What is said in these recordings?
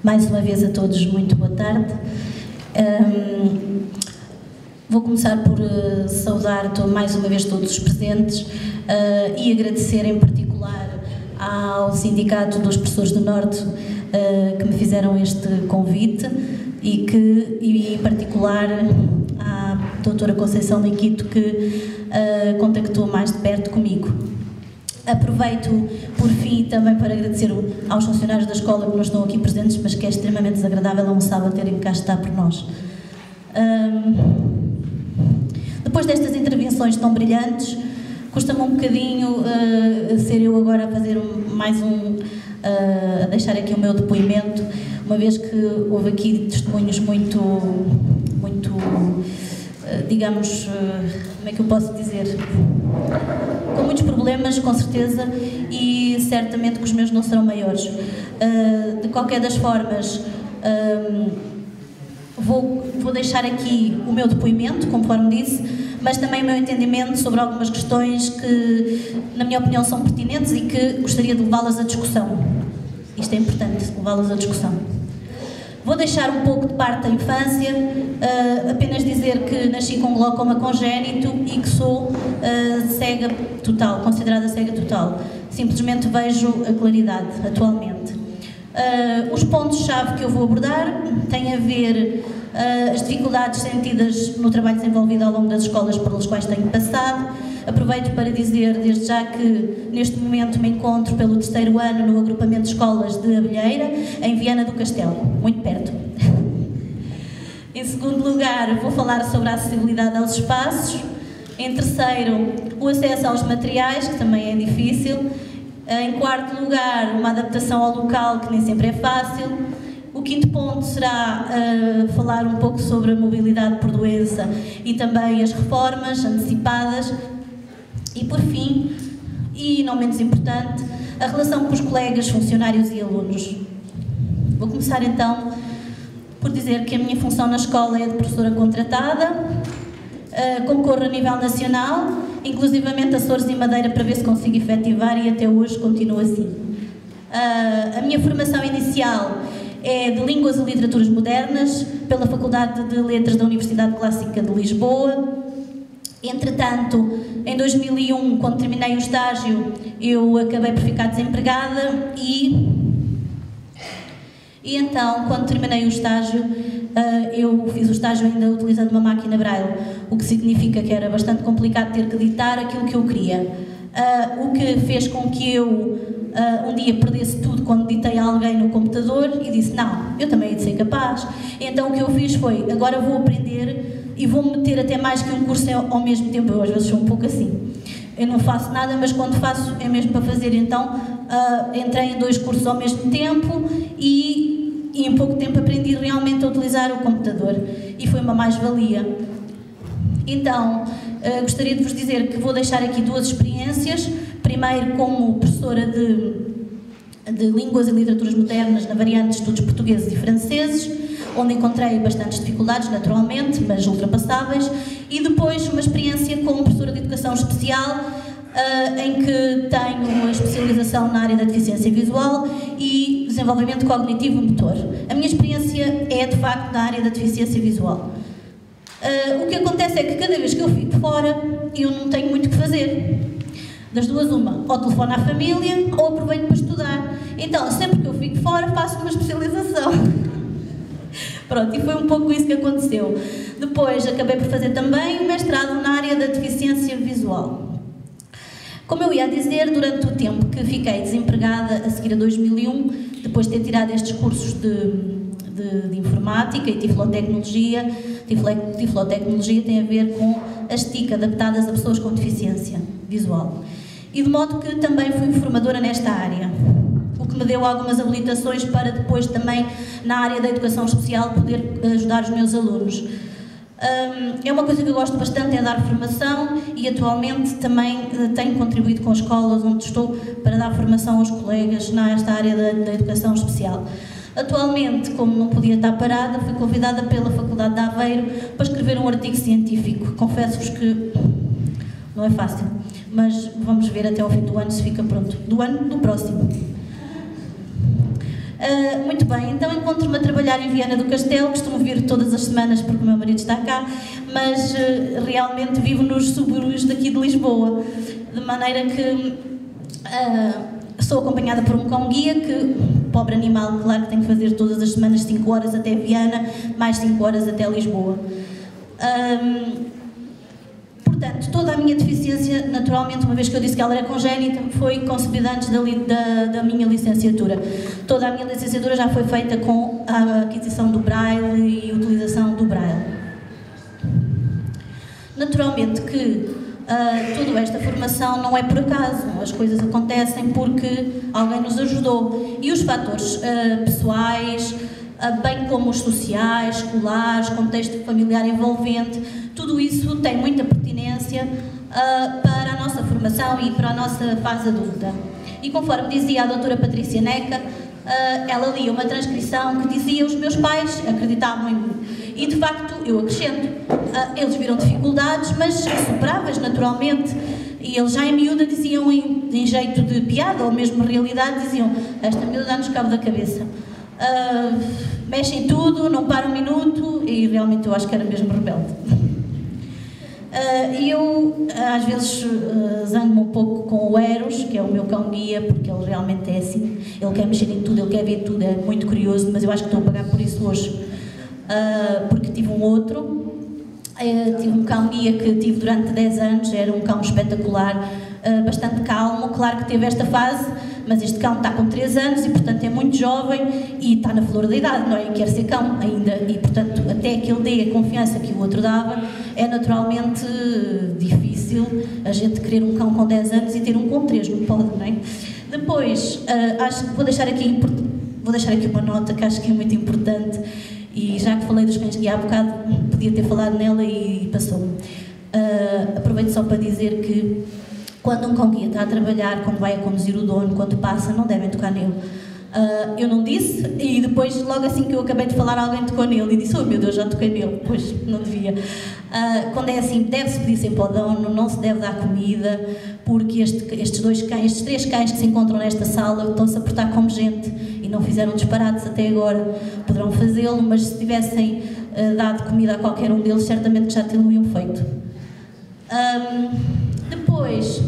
Mais uma vez a todos, muito boa tarde. Vou começar por saudar mais uma vez todos os presentes e agradecer em particular ao Sindicato dos Professores do Norte que me fizeram este convite e em particular à doutora Conceição Liquito que contactou mais de perto comigo. Aproveito, por fim, também para agradecer aos funcionários da escola que não estão aqui presentes, mas que é extremamente desagradável a um sábado terem que cá estar por nós. Depois destas intervenções tão brilhantes, custa-me um bocadinho ser eu agora a fazer a deixar aqui o meu depoimento, uma vez que houve aqui testemunhos muito digamos, como é que eu posso dizer, com muitos problemas, com certeza, e certamente que os meus não serão maiores. De qualquer das formas, vou deixar aqui o meu depoimento, conforme disse, mas também o meu entendimento sobre algumas questões que, na minha opinião, são pertinentes e que gostaria de levá-las à discussão. Isto é importante, levá-las à discussão. Vou deixar um pouco de parte da infância, apenas dizer que nasci com glaucoma congénito e que sou cega total, considerada cega total. Simplesmente vejo a claridade, atualmente. Os pontos-chave que eu vou abordar têm a ver as dificuldades sentidas no trabalho desenvolvido ao longo das escolas pelas quais tenho passado. Aproveito para dizer, desde já, que neste momento me encontro pelo 3º ano no agrupamento de escolas de Abelheira, em Viana do Castelo, muito perto. Em segundo lugar, vou falar sobre a acessibilidade aos espaços. Em terceiro, o acesso aos materiais, que também é difícil. Em quarto lugar, uma adaptação ao local, que nem sempre é fácil. O quinto ponto será falar um pouco sobre a mobilidade por doença e também as reformas antecipadas. E por fim, e não menos importante, a relação com os colegas, funcionários e alunos. Vou começar então por dizer que a minha função na escola é de professora contratada, concorro a nível nacional, inclusivamente Açores e Madeira, para ver se consigo efetivar, e até hoje continuo assim. A minha formação inicial é de Línguas e Literaturas Modernas, pela Faculdade de Letras da Universidade Clássica de Lisboa. Entretanto, em 2001, quando terminei o estágio, eu acabei por ficar desempregada e então, quando terminei o estágio, eu fiz o estágio ainda utilizando uma máquina Braille, o que significa que era bastante complicado ter que ditar aquilo que eu queria. O que fez com que eu um dia perdesse tudo quando ditei a alguém no computador e disse, não, eu também hei de ser capaz. Então o que eu fiz foi, agora vou aprender e vou meter até mais que um curso ao mesmo tempo. Eu às vezes sou um pouco assim. Eu não faço nada, mas quando faço é mesmo para fazer. Então entrei em 2 cursos ao mesmo tempo e em pouco tempo aprendi realmente a utilizar o computador. E foi uma mais-valia. Então, gostaria de vos dizer que vou deixar aqui 2 experiências. Primeiro, como professora de Línguas e Literaturas Modernas na variante de Estudos Portugueses e Franceses, onde encontrei bastantes dificuldades, naturalmente, mas ultrapassáveis. E depois, uma experiência como professora de Educação Especial, em que tenho uma especialização na área da deficiência visual e desenvolvimento cognitivo motor. A minha experiência é, de facto, na área da deficiência visual. O que acontece é que cada vez que eu fico fora, eu não tenho muito o que fazer. Das duas, uma, ou telefono à família, ou aproveito para estudar. Então, sempre que eu fico fora, faço uma especialização. Pronto, e foi um pouco isso que aconteceu. Depois, acabei por fazer também um mestrado na área da deficiência visual. Como eu ia dizer, durante o tempo que fiquei desempregada, a seguir a 2001, depois de ter tirado estes cursos de informática e tiflotecnologia, tiflotecnologia tem a ver com as TIC adaptadas a pessoas com deficiência visual. E de modo que também fui formadora nesta área, o que me deu algumas habilitações para depois também, na área da educação especial, poder ajudar os meus alunos. É uma coisa que eu gosto bastante, é dar formação, e atualmente também tenho contribuído com escolas onde estou para dar formação aos colegas nesta área da educação especial. Atualmente, como não podia estar parada, fui convidada pela Faculdade de Aveiro para escrever um artigo científico. Confesso-vos que não é fácil, mas vamos ver até ao fim do ano se fica pronto. Do próximo. Muito bem, então encontro-me a trabalhar em Viana do Castelo, costumo vir todas as semanas porque o meu marido está cá, mas realmente vivo nos subúrbios daqui de Lisboa, de maneira que sou acompanhada por um cão-guia que, pobre animal, claro que tem que fazer todas as semanas 5 horas até Viana, mais 5 horas até Lisboa. Portanto, toda a minha deficiência, naturalmente, uma vez que eu disse que ela era congénita, foi concebida antes da minha licenciatura. Toda a minha licenciatura já foi feita com a aquisição do Braille e utilização do Braille. Naturalmente que toda esta formação não é por acaso, as coisas acontecem porque alguém nos ajudou. E os fatores pessoais, bem como os sociais, escolares, contexto familiar envolvente, tudo isso tem muita pertinência para a nossa formação e para a nossa fase adulta. E conforme dizia a doutora Patrícia Neca, ela lia uma transcrição que dizia: os meus pais acreditavam em mim. E de facto, eu acrescento, eles viram dificuldades, mas superáveis naturalmente. E eles já em miúda diziam, em jeito de piada ou mesmo realidade, diziam: esta miúda dá-nos cabo da cabeça. Mexem tudo, não para um minuto, e realmente eu acho que era mesmo rebelde. E eu, às vezes, zango-me um pouco com o Eros, que é o meu cão-guia, porque ele realmente é assim, ele quer mexer em tudo, ele quer ver tudo, é muito curioso, mas eu acho que estou a pagar por isso hoje, porque tive um outro, tive um cão-guia que tive durante 10 anos, era um cão espetacular, bastante calmo, claro que teve esta fase, mas este cão está com 3 anos e, portanto, é muito jovem e está na flor da idade, não é? E quer ser cão ainda, e, portanto, até que ele dê a confiança que o outro dava, é naturalmente difícil a gente querer um cão com 10 anos e ter um com 3, não pode, não é? Depois, acho que vou deixar aqui uma nota que acho que é muito importante, e já que falei dos cães-guia há bocado, podia ter falado nela e passou-me. Aproveito só para dizer que quando um cão-guia está a trabalhar, quando vai a conduzir o dono, quando passa, não devem tocar nele. Eu não disse, e depois, logo assim que eu acabei de falar, alguém tocou nele e disse: oh meu Deus, já toquei nele. Pois, não devia. Quando é assim, deve-se pedir sempre ao dono, não se deve dar comida, porque estes 3 cães que se encontram nesta sala estão-se a portar como gente e não fizeram disparates até agora. Poderão fazê-lo, mas se tivessem dado comida a qualquer um deles, certamente que já teriam feito. Depois,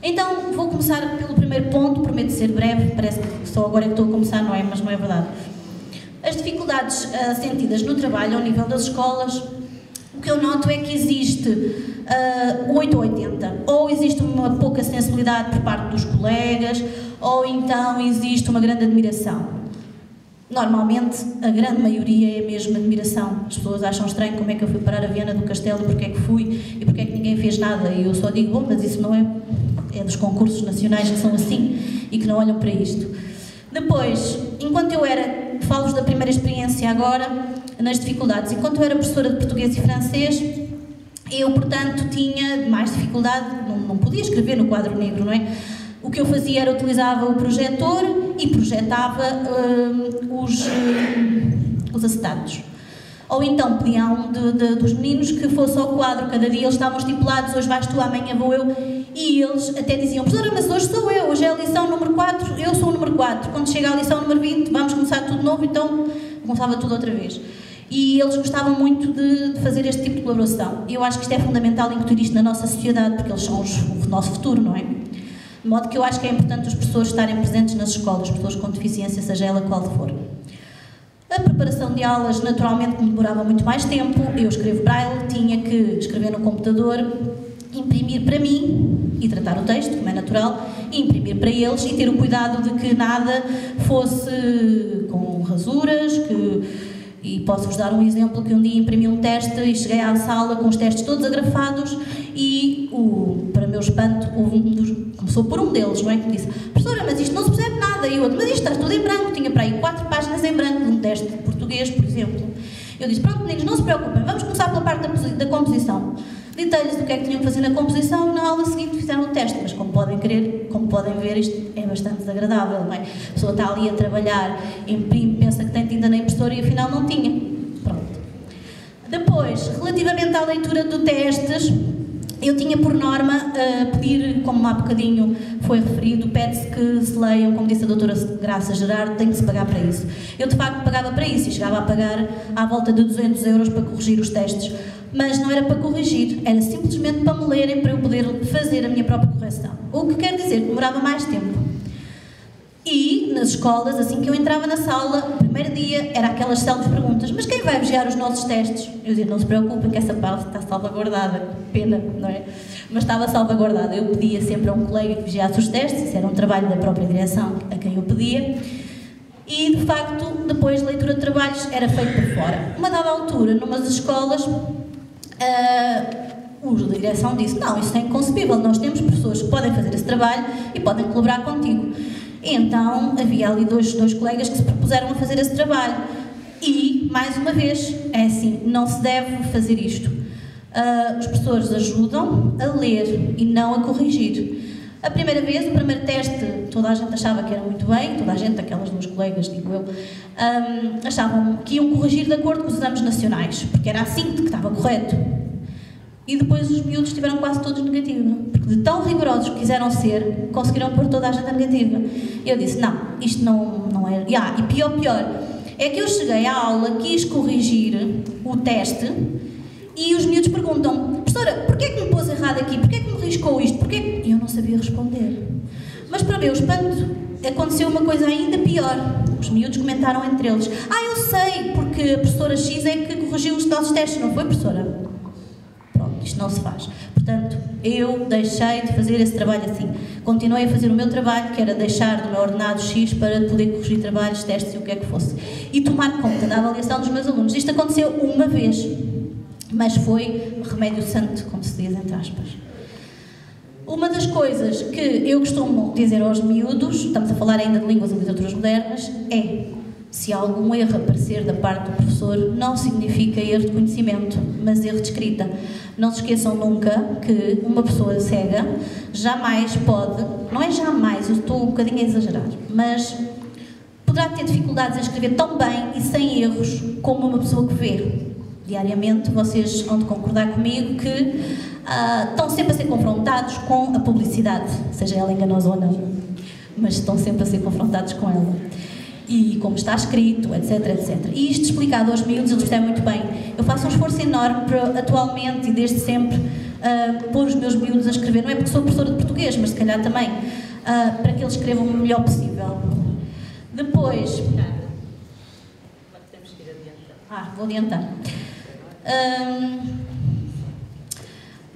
então vou começar pelo primeiro ponto, prometo ser breve, parece que só agora é que estou a começar, não é? Mas não é verdade. As dificuldades sentidas no trabalho ao nível das escolas, o que eu noto é que existe 8 ou 80, ou existe uma pouca sensibilidade por parte dos colegas, ou então existe uma grande admiração. Normalmente, a grande maioria é mesmo admiração. As pessoas acham estranho como é que eu fui parar a Viana do Castelo, porque é que fui e porque é que ninguém fez nada. E eu só digo: bom, mas isso não é dos concursos nacionais que são assim e que não olham para isto. Depois, enquanto eu era, falo-vos da primeira experiência agora, nas dificuldades, enquanto eu era professora de português e francês, eu, portanto, tinha mais dificuldade, não podia escrever no quadro negro, não é? O que eu fazia era utilizava o projetor e projetava os acetatos. Ou então pedia a um dos meninos que fosse ao quadro, cada dia eles estavam estipulados: hoje vais tu, amanhã vou eu, e eles até diziam: professora, mas hoje sou eu, hoje é a lição número 4, eu sou o número 4, quando chega a lição número 20 vamos começar tudo de novo, então começava tudo outra vez. E eles gostavam muito de fazer este tipo de colaboração. Eu acho que isto é fundamental incutir isto na nossa sociedade, porque eles são o nosso futuro, não é? De modo que eu acho que é importante os professores estarem presentes nas escolas, pessoas com deficiência, seja ela qual for. A preparação de aulas, naturalmente, me demorava muito mais tempo. Eu escrevo Braille, tinha que escrever no computador, imprimir para mim e tratar o texto, como é natural, e imprimir para eles e ter o cuidado de que nada fosse com rasuras, E posso-vos dar um exemplo que um dia imprimi um teste e cheguei à sala com os testes todos agrafados e, para meu espanto, começou por um deles, não é? Que disse: professora, mas isto não se percebe nada. E o outro: mas isto está tudo em branco. Tinha para aí 4 páginas em branco de um teste de português, por exemplo. Eu disse: pronto, meninos, não se preocupem, vamos começar pela parte da composição. Ditei-lhes o que é que tinham que fazer na composição e na aula seguinte fizeram o teste, mas como podem ver, isto é bastante desagradável, não é? A pessoa está ali a trabalhar, imprime, pensa que tem tinta na impressora e afinal não tinha. Pronto. Depois, relativamente à leitura de testes, eu tinha por norma pedir, como há bocadinho foi referido, pede-se que se leiam, como disse a doutora Graça Gerardo, tem que se pagar para isso. Eu de facto pagava para isso e chegava a pagar à volta de 200 € para corrigir os testes, mas não era para corrigir, era simplesmente para me lerem, para eu poder fazer a minha própria correção. O que quer dizer que demorava mais tempo. E, nas escolas, assim que eu entrava na sala, o primeiro dia, era aquelas células de perguntas: mas quem vai vigiar os nossos testes? Eu dizia: não se preocupem que essa parte está salvaguardada. Pena, não é? Mas estava salvaguardada. Eu pedia sempre a um colega que vigiasse os testes, isso era um trabalho da própria direção a quem eu pedia. E, de facto, depois, leitura de trabalhos era feito por fora. Uma dada altura, numas escolas, o da direção disse: não, isso é inconcebível, nós temos professores que podem fazer esse trabalho e podem colaborar contigo. Então, havia ali dois colegas que se propuseram a fazer esse trabalho. E, mais uma vez, é assim, não se deve fazer isto. Os professores ajudam a ler e não a corrigir. A primeira vez, o primeiro teste, toda a gente achava que era muito bem, toda a gente, aquelas duas colegas, digo eu, achavam que iam corrigir de acordo com os exames nacionais, porque era assim que estava correto. E depois os miúdos tiveram quase todos negativa, porque de tão rigorosos que quiseram ser, conseguiram pôr toda a gente negativa. E eu disse: não, isto não é... E pior, é que eu cheguei à aula, quis corrigir o teste, e os miúdos perguntam: professora, porquê que me pôs errado aqui? Porquê que me riscou isto? Porquê que... E eu não sabia responder. Mas para meu espanto, aconteceu uma coisa ainda pior. Os miúdos comentaram entre eles: eu sei, porque a professora X é que corrigiu os nossos testes, não foi, professora? Isto não se faz. Portanto, eu deixei de fazer esse trabalho assim. Continuei a fazer o meu trabalho, que era deixar do meu ordenado X para poder corrigir trabalhos, testes e o que é que fosse. E tomar conta da avaliação dos meus alunos. Isto aconteceu uma vez, mas foi remédio santo, como se diz, entre aspas. Uma das coisas que eu costumo dizer aos miúdos, estamos a falar ainda de línguas e literaturas modernas, é: se algum erro aparecer da parte do professor, não significa erro de conhecimento, mas erro de escrita. Não se esqueçam nunca que uma pessoa cega jamais pode, não é jamais, eu estou um bocadinho a exagerar, mas poderá ter dificuldades em escrever tão bem e sem erros como uma pessoa que vê. Diariamente vocês vão de concordar comigo que estão sempre a ser confrontados com a publicidade, seja ela enganosa ou não, mas estão sempre a ser confrontados com ela. E como está escrito, etc, etc. E isto explicado aos miúdos, eles percebem muito bem. Eu faço um esforço enorme para, atualmente e desde sempre, pôr os meus miúdos a escrever. Não é porque sou professora de português, mas se calhar também, para que eles escrevam o melhor possível. Depois... Temos que ir adiantando. Vou adiantar.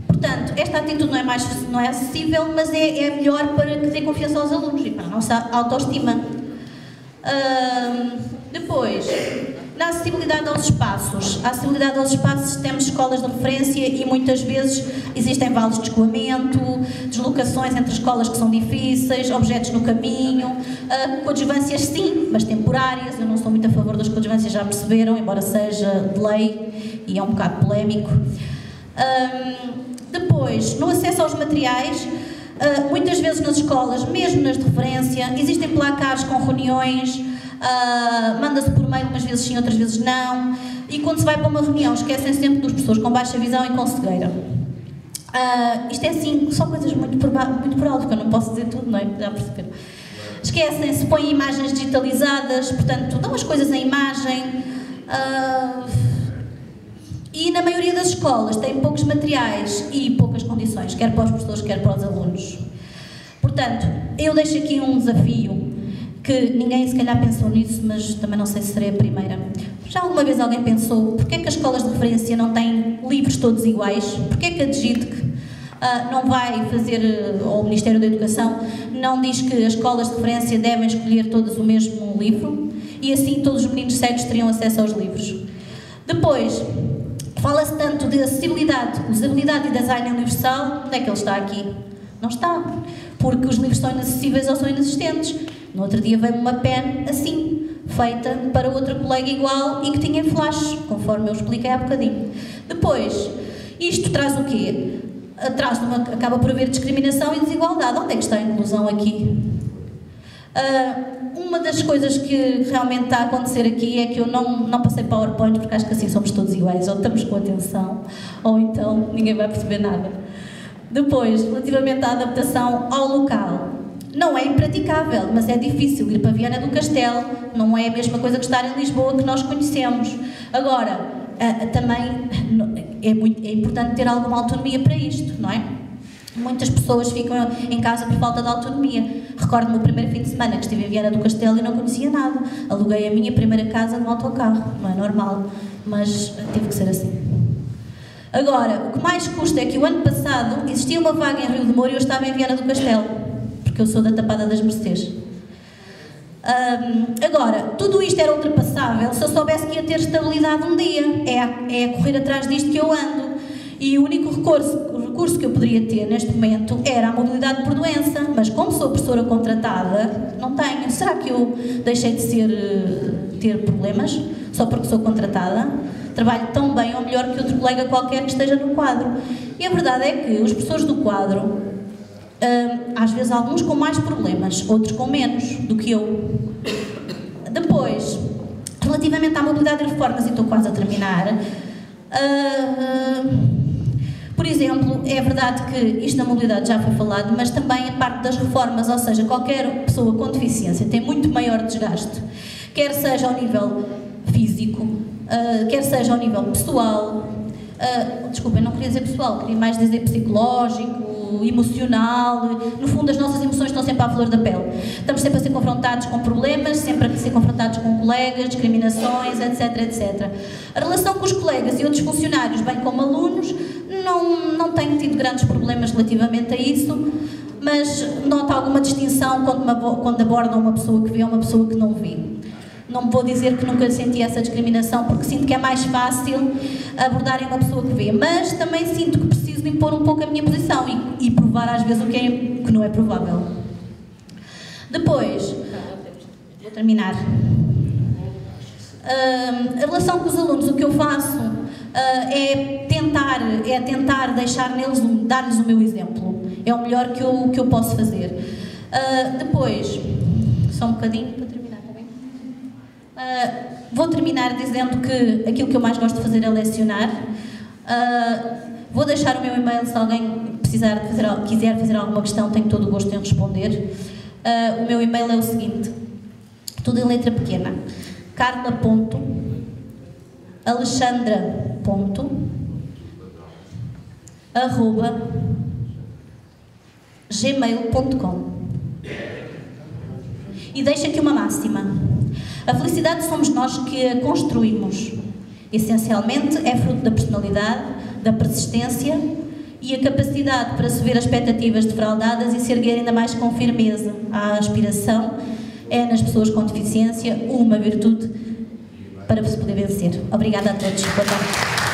Portanto, esta atitude não é acessível, mas é melhor para que dê confiança aos alunos e para a nossa autoestima. Depois, na acessibilidade aos espaços. A acessibilidade aos espaços, temos escolas de referência e muitas vezes existem vales de escoamento, deslocações entre escolas que são difíceis, objetos no caminho, coadjuvâncias sim, mas temporárias. Eu não sou muito a favor das coadjuvâncias, já perceberam, embora seja de lei e é um bocado polémico. Depois, no acesso aos materiais, muitas vezes nas escolas, mesmo nas de referência, existem placares com reuniões, manda-se por mail umas vezes sim, outras vezes não, e quando se vai para uma reunião esquecem sempre dos professores com baixa visão e com cegueira. Isto é assim, são coisas muito por alto, que eu não posso dizer tudo, não é? Já perceberam. Esquecem-se, põem imagens digitalizadas, portanto, dão as coisas em imagem. E na maioria das escolas têm poucos materiais e poucas condições, quer para os professores, quer para os alunos. Portanto, eu deixo aqui um desafio, que ninguém se calhar pensou nisso, mas também não sei se serei a primeira. Já alguma vez alguém pensou porque é que as escolas de referência não têm livros todos iguais? Porque é que a DGIDC não vai fazer, ou o Ministério da Educação, não diz que as escolas de referência devem escolher todas o mesmo livro? E assim todos os meninos cegos teriam acesso aos livros. Depois, fala-se tanto de acessibilidade, usabilidade e design universal. Onde é que ele está aqui? Não está, porque os livros são inacessíveis ou são inexistentes. No outro dia veio uma pen assim, feita para outra colega igual e que tinha flash, conforme eu expliquei há bocadinho. Depois, isto traz o quê? Acaba por haver discriminação e desigualdade. Onde é que está a inclusão aqui? Uma das coisas que realmente está a acontecer aqui é que eu não passei PowerPoint porque acho que assim somos todos iguais, ou estamos com atenção, ou então ninguém vai perceber nada. Depois, relativamente à adaptação ao local, não é impraticável, mas é difícil ir para Viana do Castelo, não é a mesma coisa que estar em Lisboa, que nós conhecemos. Agora, também é importante ter alguma autonomia para isto, não é? Muitas pessoas ficam em casa por falta de autonomia. Recordo-me o primeiro fim de semana que estive em Viana do Castelo e não conhecia nada. Aluguei a minha primeira casa no autocarro, não é normal, mas teve que ser assim. Agora, o que mais custa é que o ano passado existia uma vaga em Rio de Moura e eu estava em Viana do Castelo, porque eu sou da Tapada das Mercês. Agora, tudo isto era ultrapassável se eu soubesse que ia ter estabilidade um dia. É a correr atrás disto que eu ando. E o único recurso que eu poderia ter neste momento era a mobilidade por doença, mas como sou professora contratada, não tenho. Será que eu deixei de ter problemas só porque sou contratada? Trabalho tão bem ou melhor que outro colega qualquer que esteja no quadro. E a verdade é que os professores do quadro, às vezes alguns com mais problemas, outros com menos do que eu. Depois, relativamente à mobilidade e reformas, e estou quase a terminar, por exemplo, é verdade que isto da mobilidade já foi falado, mas também a parte das reformas, ou seja, qualquer pessoa com deficiência tem muito maior desgaste, quer seja ao nível físico, quer seja ao nível pessoal, desculpem, não queria dizer pessoal, queria mais dizer psicológico, emocional. No fundo, as nossas emoções estão sempre à flor da pele. Estamos sempre a ser confrontados com problemas, sempre a ser confrontados com colegas, discriminações, etc, etc. A relação com os colegas e outros funcionários, bem como alunos, não tenho tido grandes problemas relativamente a isso, mas noto alguma distinção quando abordam uma pessoa que vê ou uma pessoa que não vê. Não vou dizer que nunca senti essa discriminação, porque sinto que é mais fácil abordarem uma pessoa que vê, mas também sinto que preciso de impor um pouco a minha posição e provar às vezes o que não é provável. Depois, vou terminar. A relação com os alunos, o que eu faço é tentar deixar neles, dar-lhes o meu exemplo. É o melhor que eu posso fazer. Depois, só um bocadinho para terminar. Vou terminar dizendo que aquilo que eu mais gosto de fazer é lecionar. Vou deixar o meu e-mail se alguém quiser fazer alguma questão, tenho todo o gosto em responder. O meu e-mail é o seguinte, tudo em letra pequena: carla.alexandra.gmail.com. E deixo aqui uma máxima: a felicidade somos nós que a construímos. Essencialmente é fruto da personalidade, da persistência e a capacidade para se ver as expectativas defraudadas e se erguer ainda mais com firmeza. A aspiração é, nas pessoas com deficiência, uma virtude para se poder vencer. Obrigada a todos. Boa tarde.